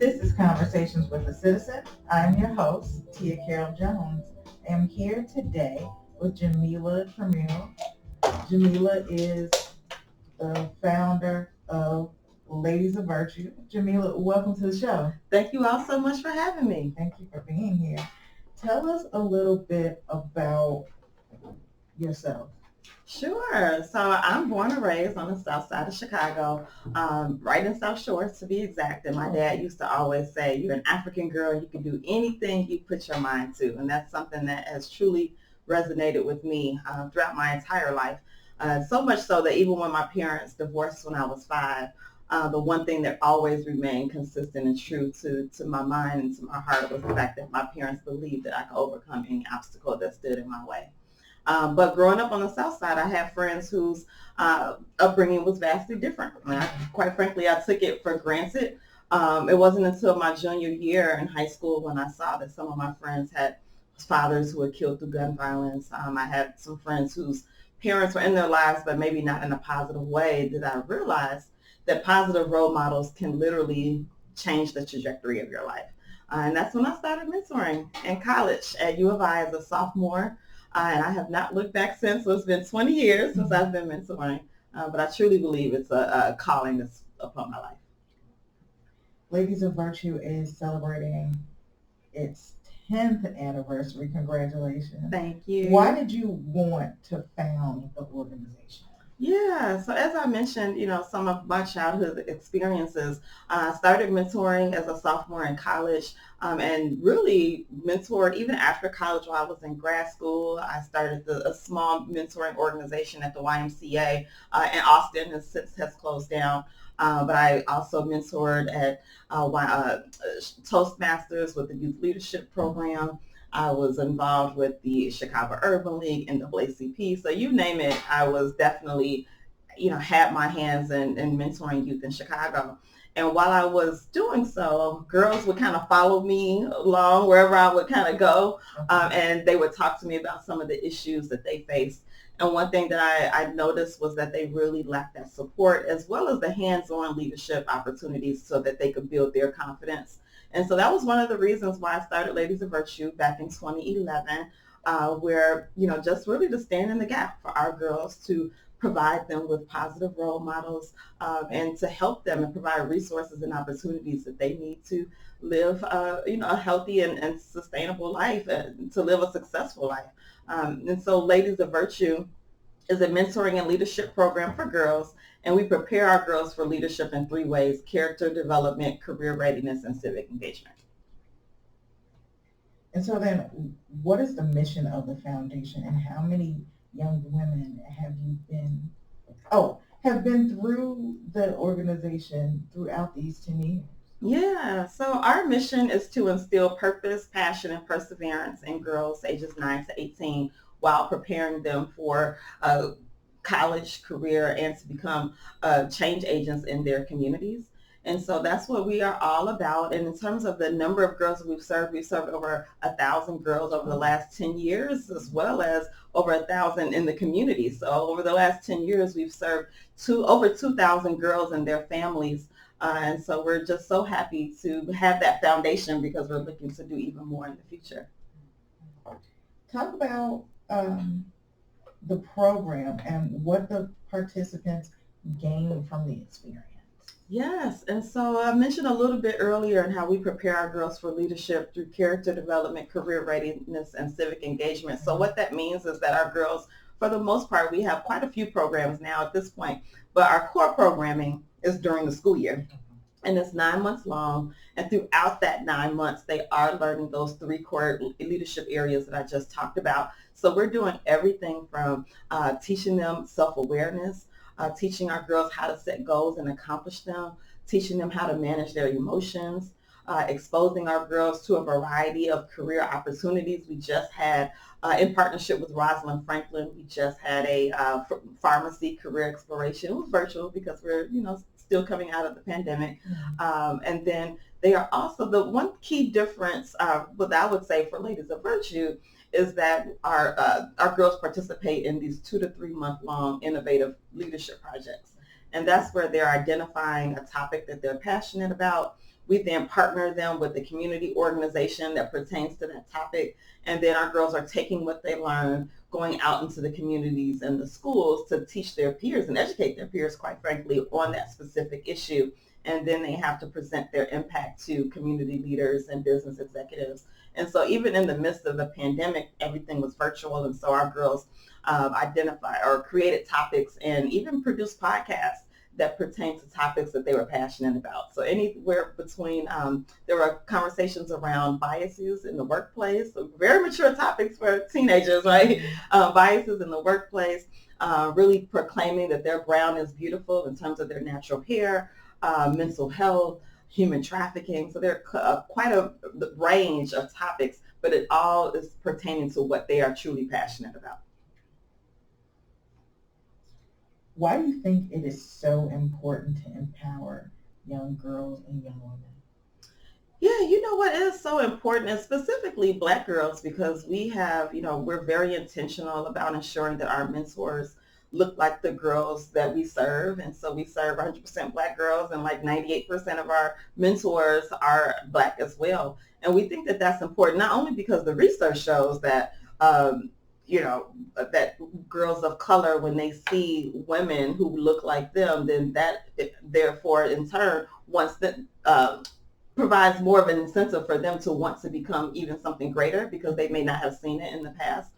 This is Conversations with a Citizen. I'm your host, Tia Carol Jones. I am here today with Jamila Trimuel. Jamila is the founder of Ladies of Virtue. Jamila, welcome to the show. Thank you all so much for having me. Thank you for being here. Tell us a little bit about yourself. Sure. So I'm born and raised on the south side of Chicago, right in South Shore to be exact. And my dad used to always say, you're an African girl, you can do anything you put your mind to. And that's something that has truly resonated with me throughout my entire life. So much so that even when my parents divorced when I was 5, the one thing that always remained consistent and true to my mind and to my heart was the fact that my parents believed that I could overcome any obstacle that stood in my way. But growing up on the South Side, I had friends whose upbringing was vastly different. Quite frankly, I took it for granted. It wasn't until my junior year in high school when I saw that some of my friends had fathers who were killed through gun violence. I had some friends whose parents were in their lives, but maybe not in a positive way, that I realized that positive role models can literally change the trajectory of your life. And that's when I started mentoring in college at U of I as a sophomore. And I have not looked back since. So it's been 20 years since I've been mentoring. But I truly believe it's a calling that's upon my life. Ladies of Virtue is celebrating its 10th anniversary. Congratulations. Thank you. Why did you want to found the organization? Yeah, so as I mentioned, some of my childhood experiences, I started mentoring as a sophomore in college and really mentored even after college while I was in grad school. I started a small mentoring organization at the YMCA in Austin, and since has closed down. But I also mentored at Toastmasters with the Youth Leadership Program. I was involved with the Chicago Urban League, NAACP. So you name it, I was definitely, had my hands in mentoring youth in Chicago. And while I was doing so, girls would kind of follow me along wherever I would kind of go. And they would talk to me about some of the issues that they faced. And one thing that I noticed was that they really lacked that support as well as the hands-on leadership opportunities so that they could build their confidence. And so that was one of the reasons why I started Ladies of Virtue back in 2011, where, just really to stand in the gap for our girls, to provide them with positive role models and to help them and provide resources and opportunities that they need to live, a healthy and sustainable life, and to live a successful life. And so Ladies of Virtue is a mentoring and leadership program for girls, and we prepare our girls for leadership in 3 ways: character development, career readiness, and civic engagement. And so then, what is the mission of the foundation, and how many young women have been through the organization throughout these 10 years? Yeah, so our mission is to instill purpose, passion, and perseverance in girls ages 9 to 18 while preparing them for a college career and to become change agents in their communities. And so that's what we are all about. And in terms of the number of girls we've served over 1,000 girls over the last 10 years, as well as over 1,000 in the community. So over the last 10 years, we've served over 2,000 girls and their families. And so we're just so happy to have that foundation because we're looking to do even more in the future. Talk about the program and what the participants gain from the experience. Yes, and so I mentioned a little bit earlier in how we prepare our girls for leadership through character development, career readiness, and civic engagement. So what that means is that our girls, for the most part, we have quite a few programs now at this point, but our core programming is during the school year. And it's 9 months long. And throughout that 9 months, they are learning those 3 core leadership areas that I just talked about. So we're doing everything from teaching them self-awareness, teaching our girls how to set goals and accomplish them, teaching them how to manage their emotions, exposing our girls to a variety of career opportunities. We just had, in partnership with Rosalind Franklin, we just had a pharmacy career exploration. It was virtual because we're, still coming out of the pandemic. And then they are also, the one key difference, what I would say for Ladies of Virtue, is that our girls participate in these 2 to 3 month long innovative leadership projects. And that's where they're identifying a topic that they're passionate about. We then partner them with the community organization that pertains to that topic. And then our girls are taking what they learn, going out into the communities and the schools to teach their peers and educate their peers, quite frankly, on that specific issue. And then they have to present their impact to community leaders and business executives. And so even in the midst of the pandemic, everything was virtual. And so our girls identify or created topics and even produced podcasts that pertain to topics that they were passionate about. So anywhere between, there were conversations around biases in the workplace, so very mature topics for teenagers, right? Biases in the workplace, really proclaiming that their brown is beautiful in terms of their natural hair, mental health, human trafficking. So there are quite a range of topics, but it all is pertaining to what they are truly passionate about. Why do you think it is so important to empower young girls and young women? Yeah, you know what is so important, and specifically Black girls, because we have, we're very intentional about ensuring that our mentors look like the girls that we serve. And so we serve 100% Black girls, and like 98% of our mentors are Black as well. And we think that that's important, not only because the research shows that, that girls of color, when they see women who look like them, then that therefore in turn wants to, provides more of an incentive for them to want to become even something greater because they may not have seen it in the past.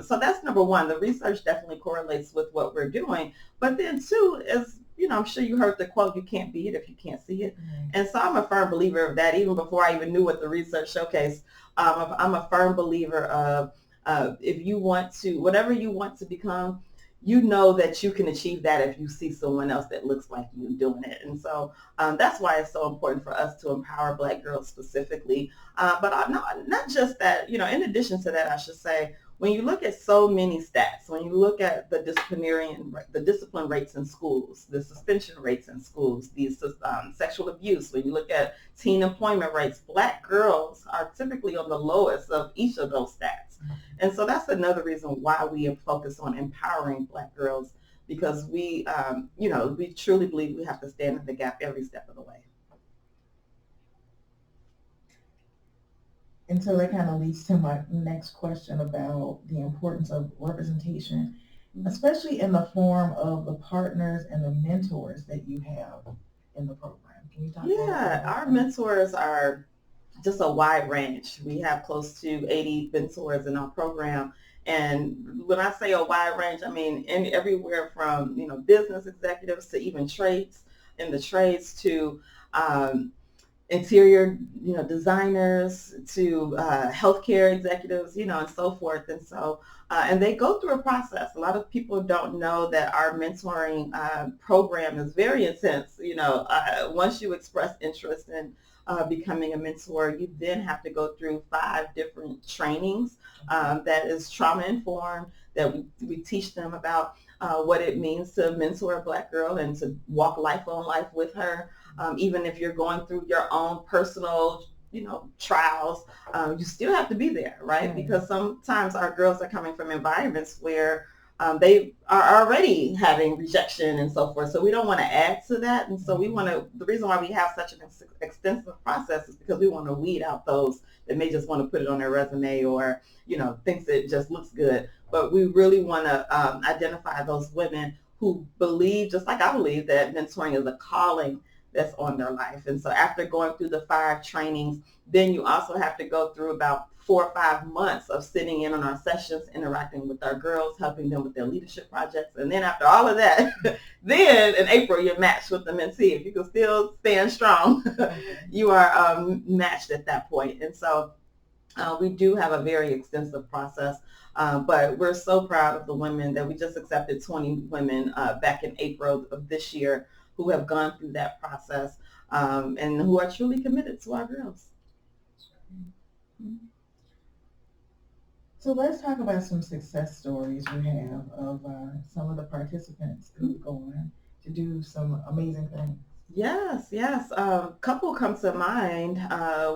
So that's number one. The research definitely correlates with what we're doing. But then two is, I'm sure you heard the quote, you can't be it if you can't see it. Mm-hmm. And so I'm a firm believer of that, even before I even knew what the research showcased. I'm a firm believer of if you want to, whatever you want to become, you know that you can achieve that if you see someone else that looks like you doing it. And so that's why it's so important for us to empower Black girls specifically. But not just that, in addition to that, I should say, when you look at so many stats, when you look at the discipline rates in schools, the suspension rates in schools, the sexual abuse, when you look at teen employment rates, Black girls are typically on the lowest of each of those stats. And so that's another reason why we focus on empowering Black girls, because we truly believe we have to stand in the gap every step of the way. And so that kind of leads to my next question about the importance of representation, especially in the form of the partners and the mentors that you have in the program. Can you talk about that? Our mentors are just a wide range. We have close to 80 mentors in our program. And when I say a wide range, I mean everywhere from, business executives to even trades, in the trades to interior, designers to healthcare executives, and so forth. And so, and they go through a process. A lot of people don't know that our mentoring program is very intense. Once you express interest in becoming a mentor, you then have to go through 5 different trainings that is trauma informed, that we teach them about what it means to mentor a Black girl and to walk life on life with her. Even if you're going through your own personal, trials, you still have to be there, right? Mm-hmm. Because sometimes our girls are coming from environments where they are already having rejection and so forth. So we don't want to add to that. And so the reason why we have such an extensive process is because we want to weed out those that may just want to put it on their resume or, thinks it just looks good. But we really want to identify those women who believe, just like I believe, that mentoring is a calling that's on their life. And so after going through the 5 trainings, then you also have to go through about 4 or 5 months of sitting in on our sessions, interacting with our girls, helping them with their leadership projects. And then after all of that, then in April, you're matched with the mentee. If you can still stand strong, you are matched at that point. And so we do have a very extensive process, but we're so proud of the women that we just accepted 20 women back in April of this year who have gone through that process and who are truly committed to our girls. So let's talk about some success stories you have of some of the participants who've gone to do some amazing things. Yes. A couple come to mind.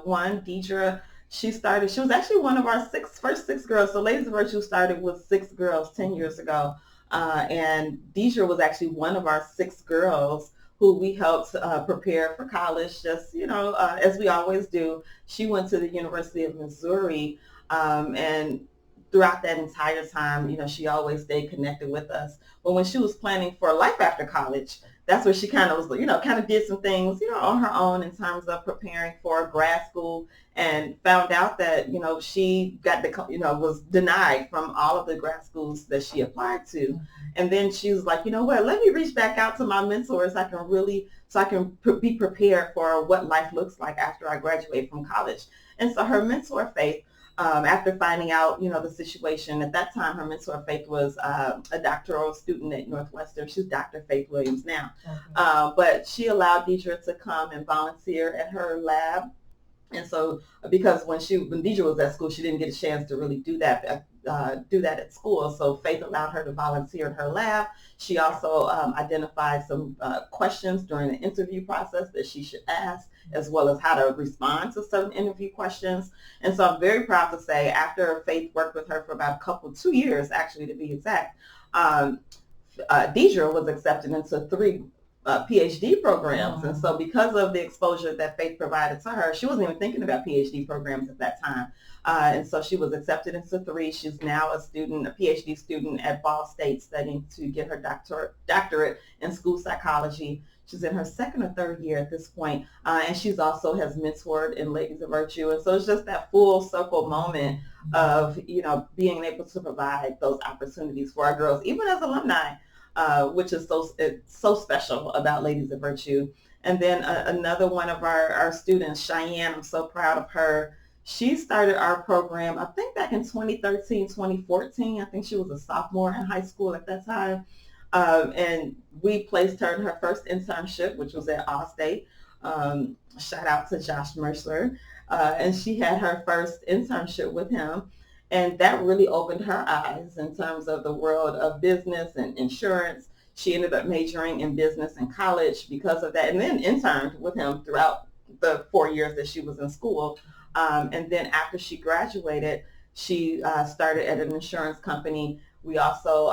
One, Deidre, she was actually one of our first six girls. So Ladies of Virtue started with 6 girls 10 years ago. And Deidre was actually one of our 6 girls who we helped prepare for college, just, as we always do. She went to the University of Missouri, and throughout that entire time, she always stayed connected with us. But when she was planning for life after college, that's where she kind of was, kind of did some things, on her own in terms of preparing for grad school, and found out that, she got the, was denied from all of the grad schools that she applied to. And then she was like, you know what, let me reach back out to my mentors. So I can be prepared for what life looks like after I graduate from college. And so her mentor, Faith, after finding out, the situation at that time, her mentor Faith was a doctoral student at Northwestern. She's Dr. Faith Williams now. But she allowed Deidre to come and volunteer at her lab. And so, because when Deidre was at school, she didn't get a chance to really do that at school. So Faith allowed her to volunteer in her lab. She also identified some questions during the interview process that she should ask, as well as how to respond to certain interview questions. And so I'm very proud to say, after Faith worked with her for about 2 years, actually, to be exact, Deidre was accepted into 3 PhD programs. And so because of the exposure that Faith provided to her, she wasn't even thinking about PhD programs at that time. And so she was accepted into 3. She's now a PhD student at Ball State, studying to get her doctorate in school psychology. She's in her 2nd or 3rd year at this point. And she's also has mentored in Ladies of Virtue. And so it's just that full circle moment of, being able to provide those opportunities for our girls, even as alumni. Which is so special about Ladies of Virtue. And then another one of our students, Cheyenne, I'm so proud of her. She started our program, I think back in 2013, 2014. I think she was a sophomore in high school at that time. And we placed her in her first internship, which was at Allstate. Shout out to Josh Mercer. And she had her first internship with him. And that really opened her eyes in terms of the world of business and insurance. She ended up majoring in business in college because of that, and then interned with him throughout the 4 years that she was in school. And then after she graduated, she started at an insurance company. We also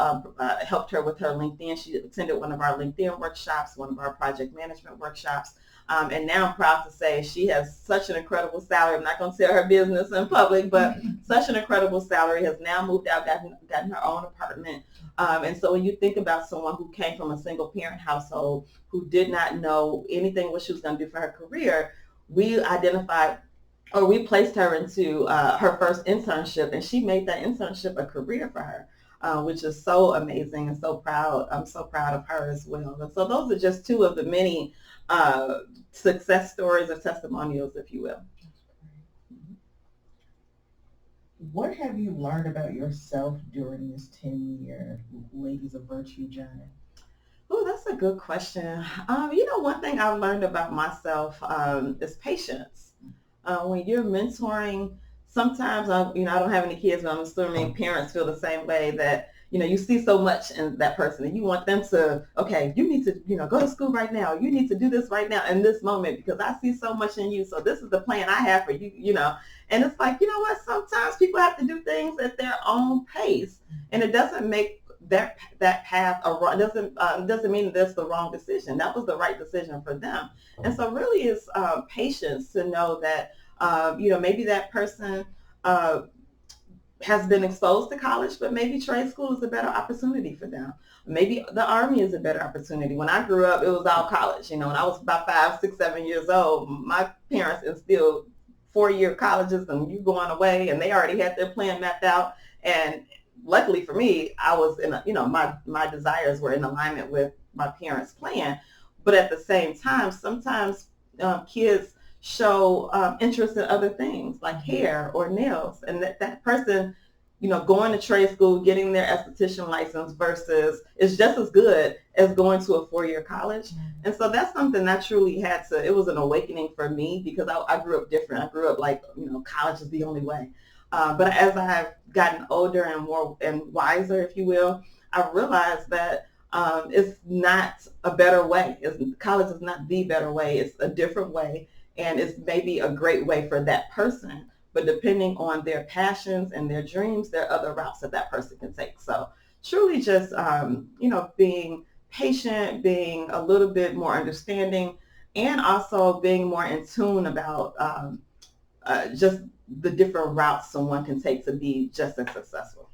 helped her with her LinkedIn. She attended one of our LinkedIn workshops, one of our project management workshops. And now I'm proud to say she has such an incredible salary. I'm not going to tell her business in public, but such an incredible salary, has now moved out, gotten her own apartment. And so when you think about someone who came from a single parent household, who did not know anything what she was going to do for her career, we placed her into her first internship, and she made that internship a career for her. Which is so amazing and so proud. I'm so proud of her as well. And so those are just 2 of the many success stories or testimonials, if you will. What have you learned about yourself during this 10-year Ladies of Virtue journey? Oh, that's a good question. One thing I've learned about myself is patience. When you're mentoring, sometimes, I don't have any kids, but I'm assuming parents feel the same way, that, you see so much in that person and you want them to, okay, you need to, go to school right now. You need to do this right now in this moment, because I see so much in you. So this is the plan I have for you, and it's like, you know what, sometimes people have to do things at their own pace, and it doesn't make that path a wrong. Doesn't mean that's the wrong decision. That was the right decision for them. And so really it's patience to know that, maybe that person has been exposed to college, but maybe trade school is a better opportunity for them. Maybe the Army is a better opportunity. When I grew up, it was all college. When I was about 5, 6, 7 years old, my parents instilled 4-year colleges, and you going away, and they already had their plan mapped out. And luckily for me, I was my desires were in alignment with my parents' plan. But at the same time, sometimes kids show interest in other things like hair or nails, and that person, going to trade school, getting their esthetician license versus is just as good as going to a 4-year college. And so that's something that truly it was an awakening for me, because I grew up different. I grew up like, college is the only way. But as I have gotten older and more and wiser, if you will, I realized that it's not a better way. College is not the better way. It's a different way. And it's maybe a great way for that person, but depending on their passions and their dreams, there are other routes that person can take. So truly just, being patient, being a little bit more understanding, and also being more in tune about just the different routes someone can take to be just as successful.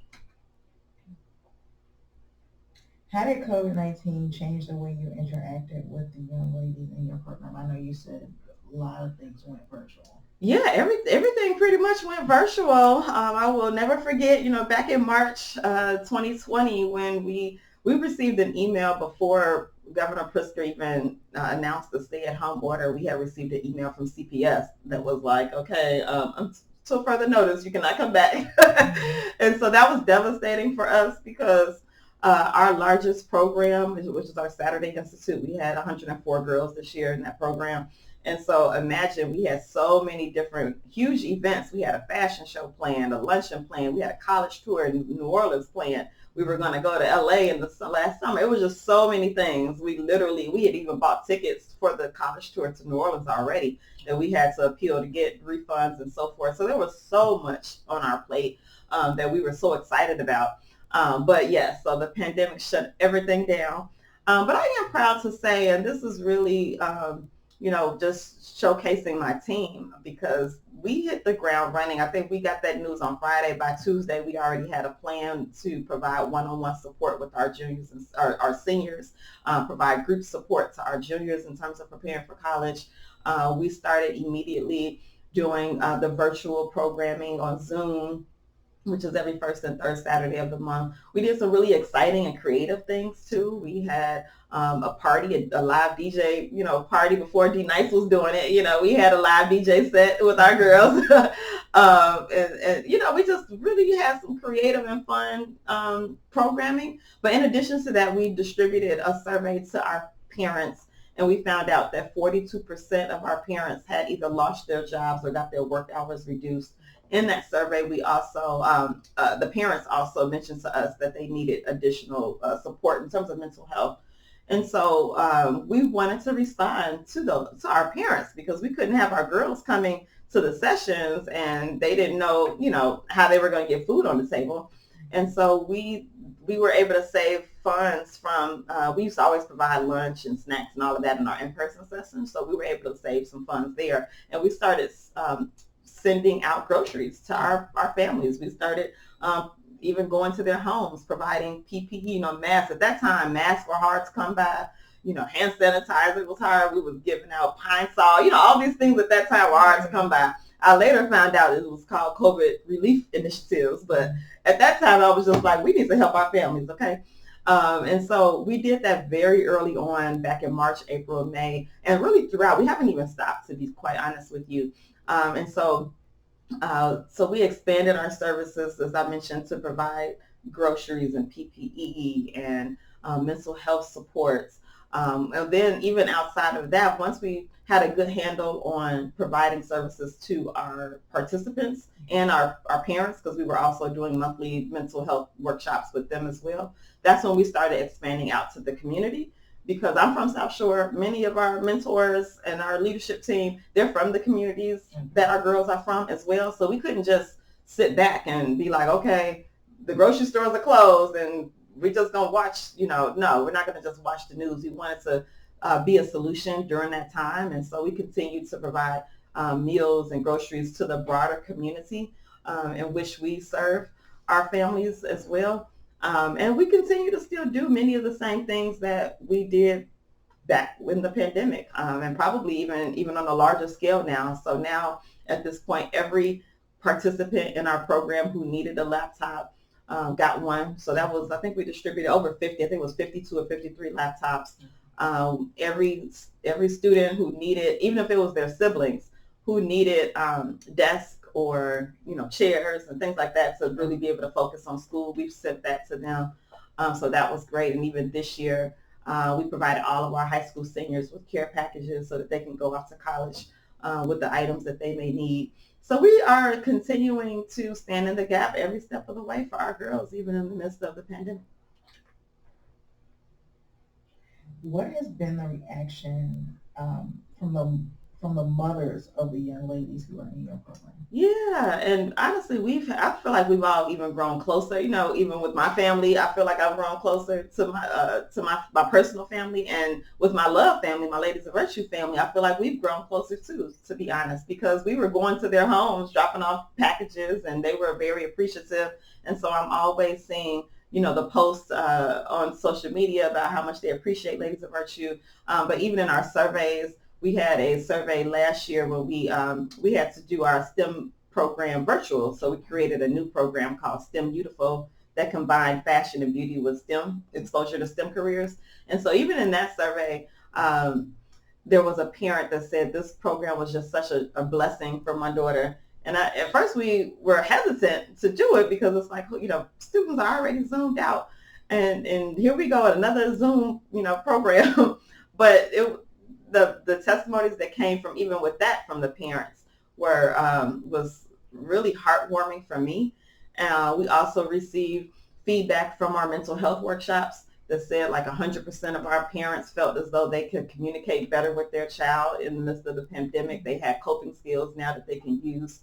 How did COVID-19 change the way you interacted with the young ladies in your program? I know you said a lot of things went virtual. Yeah, everything pretty much went virtual. I will never forget, back in March 2020 when we received an email before Governor Pritzker even announced the stay-at-home order. We had received an email from CPS that was like, okay, until further notice, you cannot come back. And so that was devastating for us because our largest program, which is our Saturday Institute, we had 104 girls this year in that program. And so imagine we had so many different huge events. We had a fashion show planned, a luncheon planned. We had a college tour in New Orleans planned. We were going to go to LA in the last summer. It was just so many things. We had even bought tickets for the college tour to New Orleans already that we had to appeal to get refunds and so forth. So there was so much on our plate that we were so excited about. But yes, so the pandemic shut everything down. But I am proud to say, and this is really, just showcasing my team because we hit the ground running. I think we got that news on Friday. By Tuesday, we already had a plan to provide one-on-one support with our juniors and our seniors, provide group support to our juniors in terms of preparing for college. We started immediately doing the virtual programming on Zoom, which is every first and third Saturday of the month. We did some really exciting and creative things too. We had a party, a live DJ, party before D Nice was doing it. We had a live DJ set with our girls. And we just really had some creative and fun programming. But in addition to that, we distributed a survey to our parents, and we found out that 42% of our parents had either lost their jobs or got their work hours reduced. In that survey, we also, the parents also mentioned to us that they needed additional support in terms of mental health. And so we wanted to respond to our parents because we couldn't have our girls coming to the sessions and they didn't know, how they were going to get food on the table. And so we were able to save funds from, we used to always provide lunch and snacks and all of that in our in-person sessions. So we were able to save some funds there. And we started sending out groceries to our families. We started even going to their homes, providing PPE, masks. At that time, masks were hard to come by. Hand sanitizer was hard. We was giving out Pine Sol. All these things at that time were hard to come by. I later found out it was called COVID relief initiatives. But at that time, I was just like, we need to help our families, okay? And so we did that very early on back in March, April, May, and really throughout. We haven't even stopped, to be quite honest with you. And so we expanded our services, as I mentioned, to provide groceries and PPE and mental health supports. And then even outside of that, once we had a good handle on providing services to our participants and our parents, because we were also doing monthly mental health workshops with them as well, that's when we started expanding out to the community. Because I'm from South Shore, many of our mentors and our leadership team, they're from the communities that our girls are from as well. So we couldn't just sit back and be like, okay, the grocery stores are closed and we're just going to watch, no, we're not going to just watch the news. We wanted to be a solution during that time. And so we continued to provide meals and groceries to the broader community in which we serve our families as well. And we continue to still do many of the same things that we did back in the pandemic, and probably even on a larger scale now. So now at this point, every participant in our program who needed a laptop got one. So that was, I think we distributed over 50, I think it was 52 or 53 laptops. Every student who needed, even if it was their siblings, who needed desks or chairs and things like that to really be able to focus on school, we've sent that to them. So that was great. And even this year, we provided all of our high school seniors with care packages so that they can go off to college with the items that they may need. So we are continuing to stand in the gap every step of the way for our girls, even in the midst of the pandemic. What has been the reaction from the mothers of the young ladies who are in your program? Yeah, and honestly, I feel like we've all even grown closer. Even with my family, I feel like I've grown closer to my personal family, and with my love family, my Ladies of Virtue family, I feel like we've grown closer too, to be honest, because we were going to their homes, dropping off packages, and they were very appreciative. And so I'm always seeing, the posts on social media about how much they appreciate Ladies of Virtue. But even in our surveys, we had a survey last year where we had to do our STEM program virtual. So we created a new program called STEM Beautiful that combined fashion and beauty with STEM exposure to STEM careers. And so even in that survey, there was a parent that said this program was just such a blessing for my daughter. And at first we were hesitant to do it because it's like, students are already zoomed out, and here we go at another Zoom, program. But the testimonies that came from even with that from the parents was really heartwarming for me. We also received feedback from our mental health workshops that said like 100% of our parents felt as though they could communicate better with their child in the midst of the pandemic. They had coping skills now that they can use.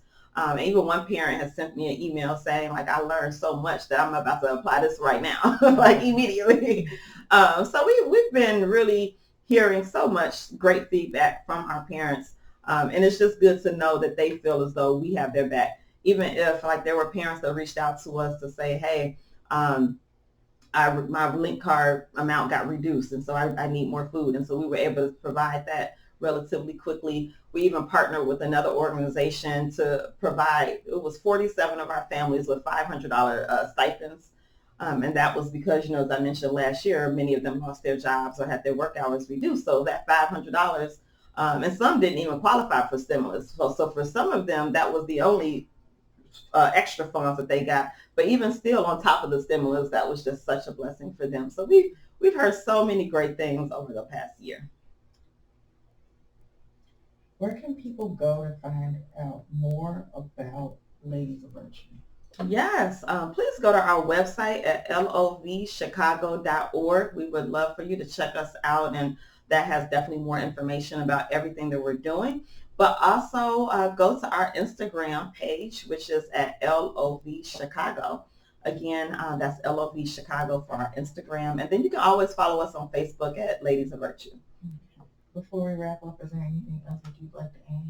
Even one parent has sent me an email saying like, I learned so much that I'm about to apply this right now, like immediately. So we've been really hearing so much great feedback from our parents. And it's just good to know that they feel as though we have their back. Even if like there were parents that reached out to us to say, hey, my link card amount got reduced, and so I need more food. And so we were able to provide that relatively quickly. We even partnered with another organization to provide, it was 47 of our families with $500 stipends. And that was because, as I mentioned last year, many of them lost their jobs or had their work hours reduced. So that $500, and some didn't even qualify for stimulus. So for some of them, that was the only extra funds that they got. But even still, on top of the stimulus, that was just such a blessing for them. So we've heard so many great things over the past year. Where can people go to find out more about Ladies of Virtue? Yes, please go to our website at lovchicago.org. We would love for you to check us out, and that has definitely more information about everything that we're doing. But also go to our Instagram page, which is at lovchicago. Again, that's lovchicago for our Instagram. And then you can always follow us on Facebook at Ladies of Virtue. Before we wrap up, is there anything else that you'd like to add?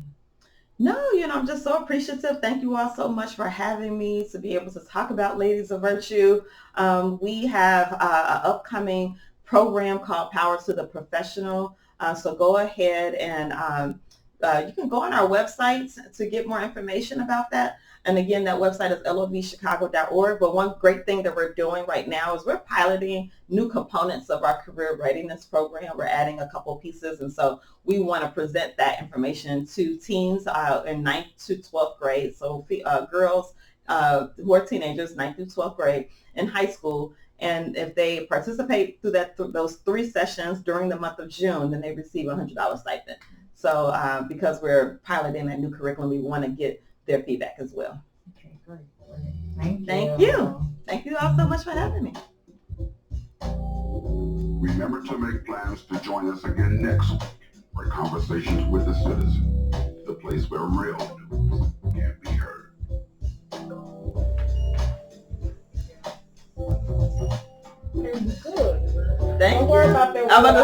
No, I'm just so appreciative. Thank you all so much for having me to be able to talk about Ladies of Virtue. We have an upcoming program called Power to the Professional. So go ahead and you can go on our website to get more information about that. And again, that website is lovchicago.org. But one great thing that we're doing right now is we're piloting new components of our career readiness program. We're adding a couple pieces. And so we want to present that information to teens in 9th to 12th grade. So girls who are teenagers, 9th through 12th grade in high school. And if they participate through those 3 sessions during the month of June, then they receive a $100 stipend. So because we're piloting that new curriculum, we want to get their feedback as well. Okay, great. Thank you. Thank you all so much for having me. Remember to make plans to join us again next week for Conversations with the Citizen, the place where real news can be heard. Good. Thank Don't worry about that.